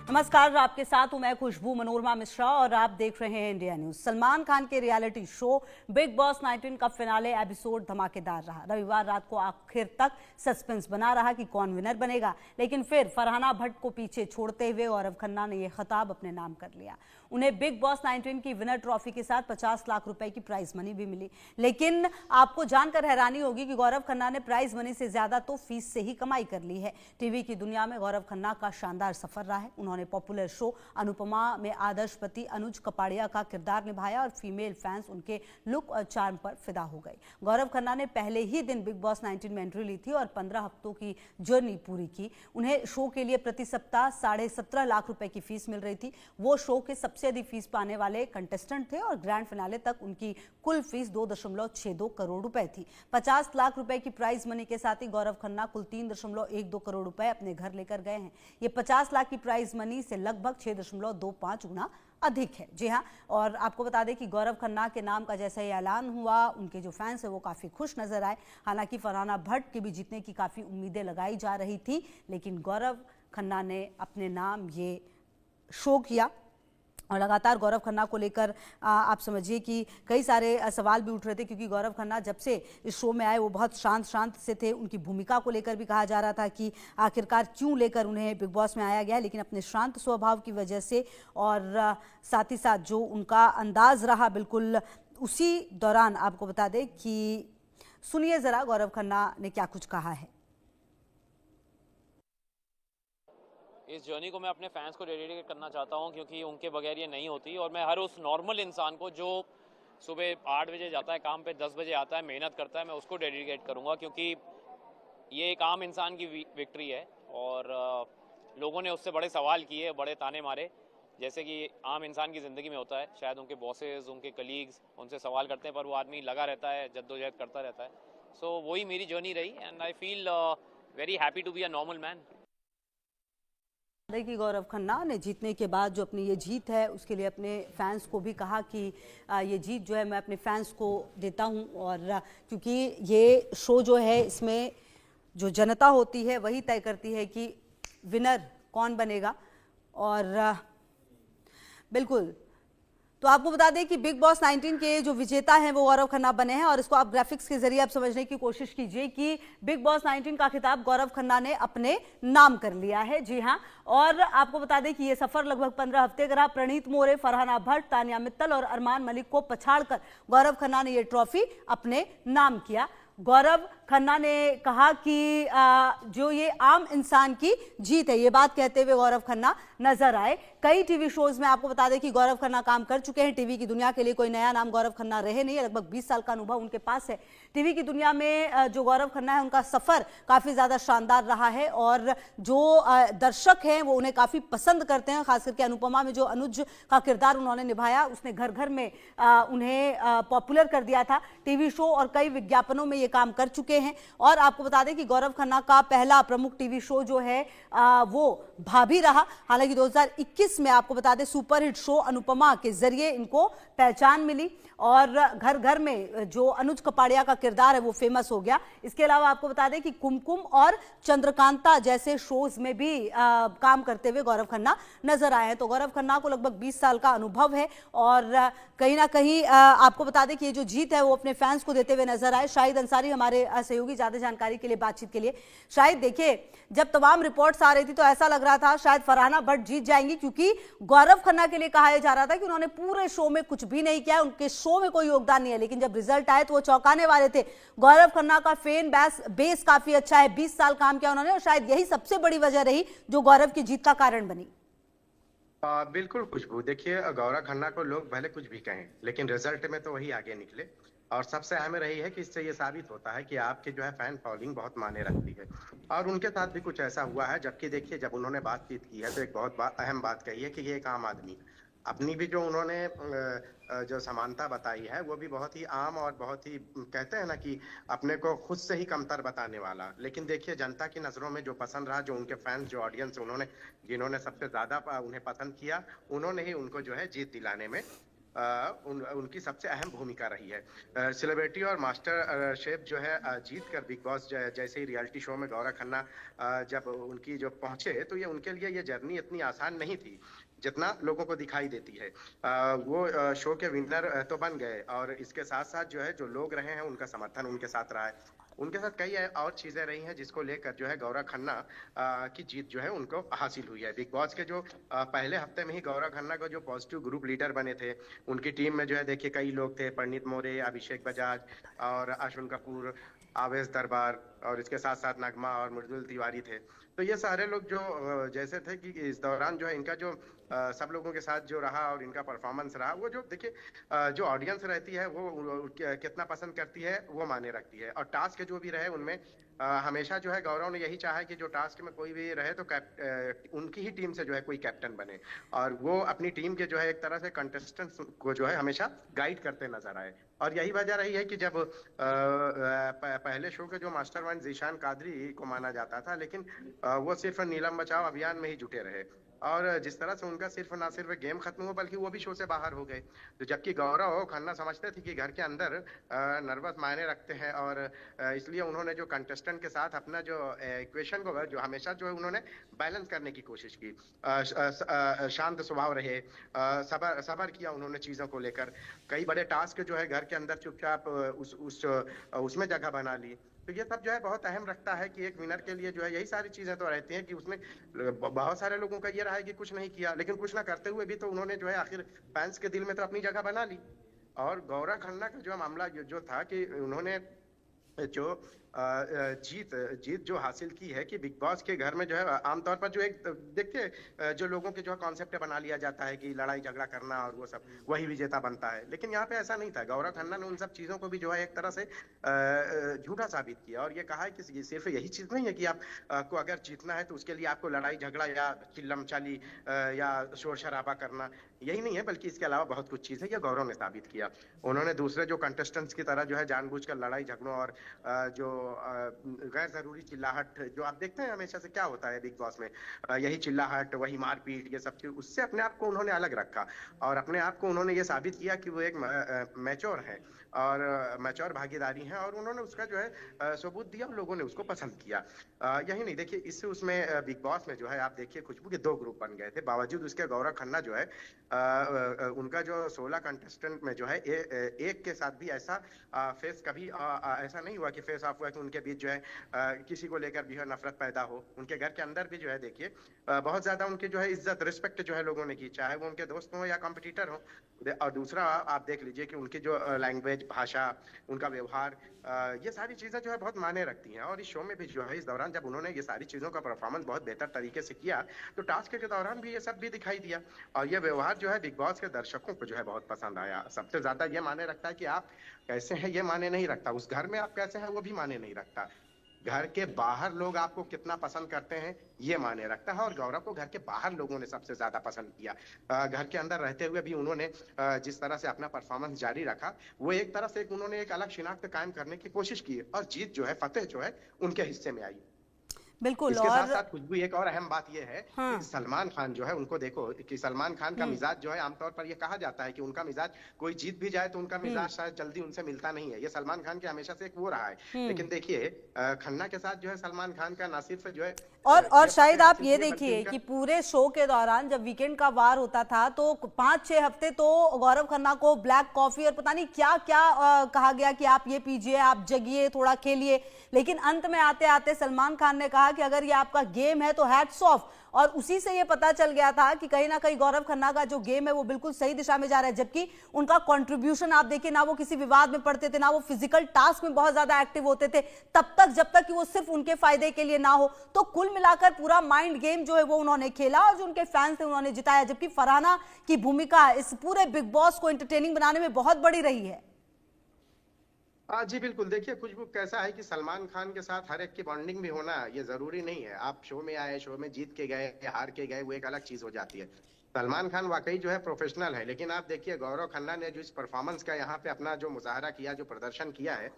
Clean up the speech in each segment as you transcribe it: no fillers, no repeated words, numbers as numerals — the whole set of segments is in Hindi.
नमस्कार, आपके साथ हूं मैं खुशबू मनोरमा मिश्रा और आप देख रहे हैं इंडिया न्यूज। सलमान खान के रियलिटी शो बिग बॉस 19 का फिनाले एपिसोड धमाकेदार रहा। रविवार रात को आखिर तक सस्पेंस बना रहा कि कौन विनर बनेगा, लेकिन फिर फरहाना भट्ट को पीछे छोड़ते हुए गौरव खन्ना ने यह खिताब अपने नाम कर लिया। उन्हें बिग बॉस 19 की विनर ट्रॉफी के साथ 50 लाख रुपए की प्राइज मनी भी मिली। लेकिन आपको जानकर हैरानी होगी कि गौरव खन्ना ने प्राइज मनी से ज्यादा तो फीस से ही कमाई कर ली है। टीवी की दुनिया में गौरव खन्ना का शानदार सफर रहा है। उन्होंने पॉपुलर शो अनुपमा में आदर्श पति अनुज कपाड़िया का किरदार निभाया और फीमेल फैंस उनके लुक और चार्म पर फिदा हो गए। गौरव खन्ना ने पहले ही दिन बिग बॉस 19 में एंट्री ली थी और 15 हफ्तों की जर्नी पूरी की। उन्हें शो के लिए प्रति सप्ताह 17.5 लाख रुपए की फीस मिल रही थी। वो शो के सबसे अधिक फीस पाने वाले कंटेस्टेंट थे और ग्रैंड फिनाले तक उनकी कुल फीस 2.62 करोड़ रुपए थी। 50 लाख रुपए की प्राइज मनी के साथ ही गौरव खन्ना कुल 3.12 करोड़ रुपए अपने घर लेकर गए हैं। ये 50 लाख की प्राइज मनी से लगभग 6.25 गुना अधिक है। जी हाँ, और आपको बता दें कि गौरव खन्ना के नाम का जैसा ही ऐलान हुआ, उनके जो फैंस है वो काफी खुश नजर आए। हालांकि फरहाना भट्ट के भी जीतने की काफी उम्मीदें लगाई जा रही थी, लेकिन गौरव खन्ना ने अपने नाम ये शो किया। और लगातार गौरव खन्ना को लेकर आप समझिए कि कई सारे सवाल भी उठ रहे थे, क्योंकि गौरव खन्ना जब से इस शो में आए वो बहुत शांत से थे। उनकी भूमिका को लेकर भी कहा जा रहा था कि आखिरकार क्यों लेकर उन्हें बिग बॉस में आया गया, लेकिन अपने शांत स्वभाव की वजह से और साथ ही साथ जो उनका अंदाज रहा, बिल्कुल उसी दौरान आपको बता दें कि सुनिए ज़रा गौरव खन्ना ने क्या कुछ कहा है। इस जर्नी को मैं अपने फैंस को डेडिकेट करना चाहता हूं, क्योंकि उनके बगैर ये नहीं होती। और मैं हर उस नॉर्मल इंसान को जो सुबह 8 बजे जाता है काम पे, 10 बजे आता है, मेहनत करता है, मैं उसको डेडिकेट करूंगा, क्योंकि ये एक आम इंसान की विक्ट्री है। और लोगों ने उससे बड़े सवाल किए, बड़े ताने मारे, जैसे कि आम इंसान की ज़िंदगी में होता है। शायद उनके बॉसेस, उनके कलीग्स उनसे सवाल करते हैं, पर वो आदमी लगा रहता है, जद्दोजहद करता रहता है। सो वही मेरी जर्नी रही and I feel very happy to be a normal man. देखिए, गौरव खन्ना ने जीतने के बाद जो अपनी ये जीत है उसके लिए अपने फैंस को भी कहा कि ये जीत जो है मैं अपने फैंस को देता हूं। और क्योंकि ये शो जो है इसमें जो जनता होती है वही तय करती है कि विनर कौन बनेगा। और बिल्कुल, तो आपको बता दें कि बिग बॉस 19 के जो विजेता हैं वो गौरव खन्ना बने हैं। और इसको आप ग्राफिक्स के जरिए आप समझने की कोशिश कीजिए कि बिग बॉस 19 का खिताब गौरव खन्ना ने अपने नाम कर लिया है। जी हाँ, और आपको बता दें कि ये सफर लगभग 15 हफ्ते का रहा। प्रणीत मोरे, फरहाना भट्ट, तानिया मित्तल और अरमान मलिक को पछाड़कर गौरव खन्ना ने ये ट्रॉफी अपने नाम किया। गौरव खन्ना ने कहा कि जो ये आम इंसान की जीत है, ये बात कहते हुए गौरव खन्ना नजर आए। कई टीवी शोज में आपको बता दें कि गौरव खन्ना काम कर चुके हैं। टीवी की दुनिया के लिए कोई नया नाम गौरव खन्ना रहे नहीं है, लगभग 20 साल का अनुभव उनके पास है। टीवी की दुनिया में जो गौरव खन्ना है उनका सफर काफी ज्यादा शानदार रहा है और जो दर्शक हैं वो उन्हें काफी पसंद करते हैं। खास करके अनुपमा में जो अनुज का किरदार उन्होंने निभाया, उसने घर घर में उन्हें पॉपुलर कर दिया था। टीवी शो और कई विज्ञापनों में ये काम कर चुके हैं। और आपको बता दें कि गौरव खन्ना का पहला प्रमुख टीवी शो जो है वो भाभी रहा। हालांकि 2021 में आपको बता दें सुपरहिट शो अनुपमा के जरिए इनको पहचान मिली और घर घर में जो अनुज कपाड़िया का किरदार है वो फेमस हो गया। इसके अलावा आपको बता दें कि कुमकुम और चंद्रकांता जैसे शोज में भी काम करते हुए गौरव खन्ना नजर आए हैं। तो गौरव खन्ना को लगभग 20 साल का अनुभव है और कहीं ना कहीं आपको बता दें कि ये जो जीत है वो अपने फैंस को देते हुए नजर आए। शाहिद अंसारी हमारे सहयोगी ज्यादा जानकारी के लिए बातचीत के लिए। शाहिद, देखिए, जब तमाम रिपोर्ट्स आ रही थी तो ऐसा लग रहा था शायद फरहाना भट्ट जीत जाएंगी, क्योंकि गौरव खन्ना के लिए कहा जा रहा था कि उन्होंने पूरे शो में कुछ भी नहीं किया, उनके शो में कोई योगदान नहीं है। लेकिन जब रिजल्ट आए तो वो चौंकाने वाले थे। गौरव खन्ना का फैन बेस काफी अच्छा है, 20 साल काम किया उन्होंने और शायद यही सबसे बड़ी वजह रही जो गौरव की जीत का कारण बनी। बिल्कुल खुशबू, देखिए गौरव खन्ना को लोग भले कुछ भी कहें, लेकिन रिजल्ट में तो वही आगे निकले। और सबसे अहम रही है कि इससे ये साबित होता है कि आपके जो है फैन फॉलोइंग बहुत मायने रखती है। और उनके साथ भी कुछ ऐसा हुआ है, जबकि देखिए जब उन्होंने बातचीत की है तो एक बहुत अहम बात कही है कि ये एक आम आदमी, अपनी भी जो उन्होंने जो समानता बताई है वो भी बहुत ही आम और बहुत ही कहते हैं ना कि अपने को खुद से ही कमतर बताने वाला। लेकिन देखिए जनता की नजरों में जो पसंद रहा, जो उनके फैंस, जो ऑडियंस उन्होंने जिन्होंने सबसे ज्यादा उन्हें पसंद किया, उन्होंने ही उनको जो है जीत दिलाने में उनकी सबसे अहम भूमिका रही है। सेलिब्रिटी और मास्टर शेफ जो है जीत कर बिग बॉस जैसे ही रियलिटी शो में गौरा खन्ना जब उनकी जो पहुंचे तो ये उनके लिए ये जर्नी इतनी आसान नहीं थी जितना लोगों को दिखाई देती है। वो शो के विनर तो बन गए और इसके साथ साथ जो है जो लोग रहे हैं उनका समर्थन उनके साथ रहा है। उनके साथ कई और चीजें रही हैं जिसको लेकर जो है गौरा खन्ना की जीत जो है उनको हासिल हुई है। बिग बॉस के जो पहले हफ्ते में ही गौरा खन्ना को जो पॉजिटिव ग्रुप लीडर बने थे, उनकी टीम में जो है देखिए कई लोग थे, पंडित मोरे, अभिषेक बजाज और अश्विन कपूर, आवेश दरबार और इसके साथ साथ नगमा और मृदुल तिवारी थे। तो ये सारे लोग जो जैसे थे कि इस दौरान जो है इनका जो सब लोगों के साथ जो रहा और इनका परफॉर्मेंस रहा, वो जो देखिए जो ऑडियंस रहती है वो कितना पसंद करती है वो माने रखती है। और टास्क जो भी रहे उनमें हमेशा जो है गौरव ने यही चाहा है कि जो टास्क में कोई भी रहे तो उनकी ही टीम से जो है कोई कैप्टन बने और वो अपनी टीम के जो है एक तरह से कंटेस्टेंट्स को जो है हमेशा गाइड करते नजर आए। और यही वजह रही है कि जब पहले शो के जो मास्टरमाइंड ज़ीशान कादरी को माना जाता था, लेकिन वो सिर्फ नीलम बचाओ अभियान में ही जुटे रहे और जिस तरह से उनका ना सिर्फ गेम खत्म हुआ बल्कि वो भी शो से बाहर हो गए। तो जबकि गौरव खन्ना समझते थे कि घर के अंदर नर्वस मायने रखते हैं और इसलिए उन्होंने जो कंटेस्टेंट के साथ अपना जो इक्वेशन को जो हमेशा जो है उन्होंने बैलेंस करने की कोशिश की। शांत स्वभाव रहे, सबर किया उन्होंने चीजों को लेकर। कई बड़े टास्क जो है घर के अंदर चुपचाप उसमें जगह बना ली। तो ये सब जो है बहुत अहम रखता है कि एक विनर के लिए जो है यही सारी चीजें तो रहती हैं कि उसने बहुत सारे लोगों का ये रहा है कि कुछ नहीं किया, लेकिन कुछ ना करते हुए भी तो उन्होंने जो है आखिर फैंस के दिल में तो अपनी जगह बना ली। और गौरा खन्ना का जो मामला जो था कि उन्होंने जो जीत जो हासिल की है कि बिग बॉस के घर में जो है आमतौर पर जो एक देखिए जो लोगों के जो है कॉन्सेप्ट बना लिया जाता है कि लड़ाई झगड़ा करना और वो सब वही विजेता बनता है, लेकिन यहाँ पे ऐसा नहीं था। गौरव खन्ना ने उन सब चीजों को भी जो है एक तरह से झूठा साबित किया और ये कहा है कि सिर्फ यही चीज नहीं है कि आप को अगर जीतना है तो उसके लिए आपको लड़ाई झगड़ा या चिल्लम चाली या शोर शराबा करना यही नहीं है, बल्कि इसके अलावा बहुत कुछ चीज है। ये गौरव ने साबित किया। उन्होंने दूसरे जो कंटेस्टेंट्स की तरह जो है जानबूझकर लड़ाई झगड़ों और जो गैर जरूरी चिल्लाहट जो आप देखते हैं हमेशा से क्या होता है बिग बॉस में, यही चिल्लाहट वही मारपीट ये सब चीज, उससे अपने आप को उन्होंने अलग रखा और अपने आप को उन्होंने ये साबित किया कि वो एक मैच्योर है और मैच्योर भागीदारी है और उन्होंने उसका जो है सबूत दिया और लोगों ने उसको पसंद किया। यही नहीं देखिए इससे उसमें बिग बॉस में जो है आप देखिए खुशबू के 2 ग्रुप बन गए थे, बावजूद उसके गौरव खन्ना जो है उनका जो 16 कंटेस्टेंट में जो है एक के साथ भी ऐसा फेस कभी ऐसा नहीं हुआ कि फेस ऑफ हुआ कि उनके बीच जो है किसी को लेकर भी नफरत पैदा हो। उनके घर के अंदर भी जो है देखिए बहुत ज्यादा उनकी जो है इज्जत रिस्पेक्ट जो है लोगों ने की, चाहे वो उनके दोस्त हो या कॉम्पिटिटर हो। और दूसरा आप देख लीजिए कि उनकी जो लैंग्वेज भाषा उनका व्यवहार ये सारी चीजें जो है बहुत मायने रखती हैं। और इस शो में भी जो है इस दौरान जब उन्होंने ये सारी चीजों का परफॉर्मेंस बहुत बेहतर तरीके से किया तो टास्क के दौरान भी ये सब भी दिखाई दिया और ये व्यवहार जो है बिग बॉस के दर्शकों को जो है बहुत पसंद आया। सबसे ज्यादा ये माने रखता है कि आप कैसे हैं ये माने नहीं रखता, उस घर में आप कैसे हैं वो भी माने नहीं रखता, घर के बाहर लोग आपको कितना पसंद करते हैं ये माने रखता है। और गौरव को घर के बाहर लोगों ने सबसे ज्यादा पसंद किया। घर के अंदर रहते हुए भी उन्होंने जिस तरह से अपना परफॉर्मेंस जारी रखा वो एक तरह से उन्होंने एक अलग शिनाख्त कायम करने की कोशिश की और जीत जो है फतेह जो है उनके हिस्से में आई। बिल्कुल। इसके और साथ साथ खुशबू एक और अहम बात यह है कि सलमान खान जो है उनको देखो कि सलमान खान का मिजाज जो है आमतौर पर यह कहा जाता है कि उनका मिजाज कोई जीत भी जाए तो उनका मिजाज शायद जल्दी उनसे मिलता नहीं है, ये सलमान खान के हमेशा से एक वो रहा है। लेकिन देखिए खन्ना के साथ जो है सलमान खान का ना सिर्फ जो है और शायद आप ये देखिए कि पूरे शो के दौरान जब वीकेंड का वार होता था तो 5-6 हफ्ते तो गौरव खन्ना को ब्लैक कॉफी और पता नहीं क्या क्या कहा गया कि आप ये पीजिए, आप जगिए, थोड़ा खेलिए, लेकिन अंत में आते आते सलमान खान ने कहा कि अगर ये आपका गेम है तो हैट्स ऑफ। और उसी से ये पता चल गया था कि कहीं ना कहीं गौरव खन्ना का जो गेम है वो बिल्कुल सही दिशा में जा रहा है, जबकि उनका कंट्रीब्यूशन आप देखिए ना वो किसी विवाद में पड़ते थे ना वो फिजिकल टास्क में बहुत ज्यादा एक्टिव होते थे तब तक जब तक कि वो सिर्फ उनके फायदे के लिए ना हो। तो कुल मिलाकर पूरा माइंड गेम जो है वो उन्होंने खेला और जो उनके फैंस थे उन्होंने जिताया, जबकि फरहाना की भूमिका इस पूरे बिग बॉस को एंटरटेनिंग बनाने में बहुत बड़ी रही है। जी बिल्कुल। देखिए खुशबू कैसा है कि सलमान खान के साथ हर एक की बॉन्डिंग भी होना ये जरूरी नहीं है। आप शो में आए, शो में जीत के गए हार के गए वो एक अलग चीज हो जाती है। सलमान खान वाकई जो है प्रोफेशनल है, लेकिन आप देखिए गौरव खन्ना ने जो इस परफॉर्मेंस का यहाँ पे अपना जो मुजाहरा किया, जो प्रदर्शन किया है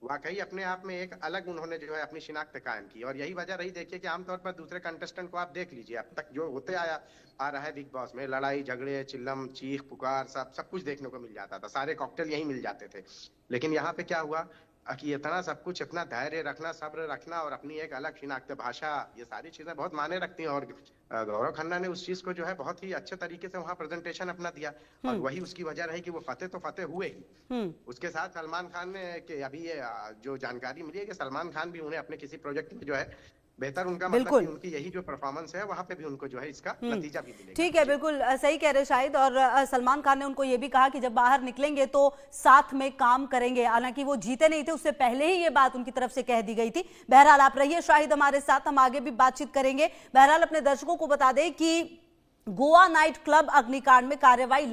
वाकई अपने आप में एक अलग उन्होंने जो है अपनी शिनाख्त कायम की, और यही वजह रही देखिए कि आमतौर पर दूसरे कंटेस्टेंट को आप देख लीजिए, अब तक जो होते आ रहा है बिग बॉस में, लड़ाई झगड़े चिल्लम चीख पुकार सब कुछ देखने को मिल जाता था, सारे कॉकटेल यही मिल जाते थे। लेकिन यहाँ पे क्या हुआ कि इतना सब कुछ, इतना धैर्य रखना, सब्र रखना और अपनी एक अलग शिनाख्त भाषा, ये सारी चीजें बहुत मायने रखती हैं। और गौरव खन्ना ने उस चीज को जो है बहुत ही अच्छे तरीके से वहां प्रेजेंटेशन अपना दिया, और वही उसकी वजह रही कि वो फतेह तो फतेह हुए ही। उसके साथ सलमान खान ने कि अभी ये जो जानकारी मिली है कि सलमान खान भी उन्हें अपने किसी प्रोजेक्ट में जो है बेहतर, उनका मतलब कि उनकी यही जो परफॉर्मेंस है वहां पे भी उनको जो है इसका नतीजा भी मिलेगा। ठीक है, बिल्कुल सही कह रहे शाहिद। और सलमान खान ने उनको ये भी कहा कि जब बाहर निकलेंगे तो साथ में काम करेंगे। हालांकि वो जीते नहीं थे, उससे पहले ही ये बात उनकी तरफ से कह दी गई थी। बहरहाल आप रहिए शाहिद हमारे साथ, हम आगे भी बातचीत करेंगे। बहरहाल अपने दर्शकों को बता दें कि गोवा नाइट क्लब अग्निकांड में कार्रवाई